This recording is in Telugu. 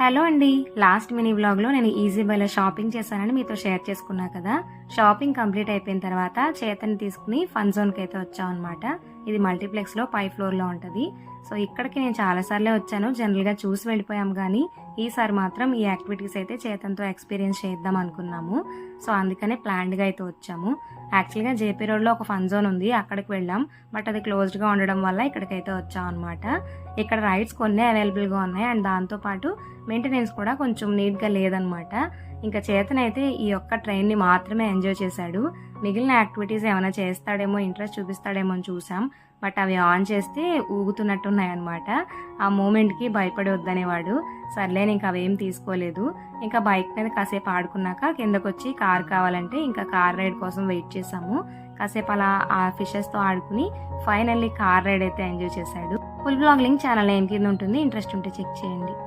హలో అండి. లాస్ట్ మినీ వ్లాగ్లో నేను ఈజీ బైలో షాపింగ్ చేశానని మీతో షేర్ చేసుకున్నా కదా. షాపింగ్ కంప్లీట్ అయిపోయిన తర్వాత చేతని తీసుకుని ఫన్ జోన్కి అయితే వచ్చాం అనమాట. ఇది మల్టీప్లెక్స్లో పై ఫ్లోర్లో ఉంటుంది. సో ఇక్కడికి నేను చాలాసార్లే వచ్చాను. జనరల్గా చూసి వెళ్ళిపోయాం, కానీ ఈసారి మాత్రం ఈ యాక్టివిటీస్ అయితే చేతన్తో ఎక్స్పీరియన్స్ చేద్దాం అనుకున్నాము. సో అందుకనే ప్లాన్డ్గా అయితే వచ్చాము. యాక్చువల్గా జేపీ రోడ్లో ఒక ఫన్ జోన్ ఉంది, అక్కడికి వెళ్ళాం. బట్ అది క్లోజ్డ్గా ఉండడం వల్ల ఇక్కడికైతే వచ్చాం అనమాట. ఇక్కడ రైడ్స్ కొన్ని అవైలబుల్గా ఉన్నాయి, అండ్ దాంతోపాటు మెయింటెనెన్స్ కూడా కొంచెం నీట్గా లేదనమాట. ఇంకా చేతనైతే ఈ యొక్క ట్రైన్ని మాత్రమే ఎంజాయ్ చేశాడు. మిగిలిన యాక్టివిటీస్ ఏమైనా చేస్తాడేమో, ఇంట్రెస్ట్ చూపిస్తాడేమో అని చూసాం. బట్ అవి ఆన్ చేస్తే ఊగుతున్నట్టున్నాయి అనమాట. ఆ మూమెంట్కి భయపడి వద్దనేవాడు. సర్లేని ఇంకా అవేం తీసుకోలేదు. ఇంకా బైక్ మీద కాసేపు ఆడుకున్నాక కిందకు వచ్చి కార్ కావాలంటే ఇంకా కార్ రైడ్ కోసం వెయిట్ చేసాము. కాసేపు అలా ఆ ఫిషెస్తో ఆడుకుని ఫైనల్లీ కార్ రైడ్ అయితే ఎంజాయ్ చేశాడు. Full blog link channel name కింద ఉంటుంది, ఇంట్రెస్ట్ ఉంటే చెక్ చేయండి.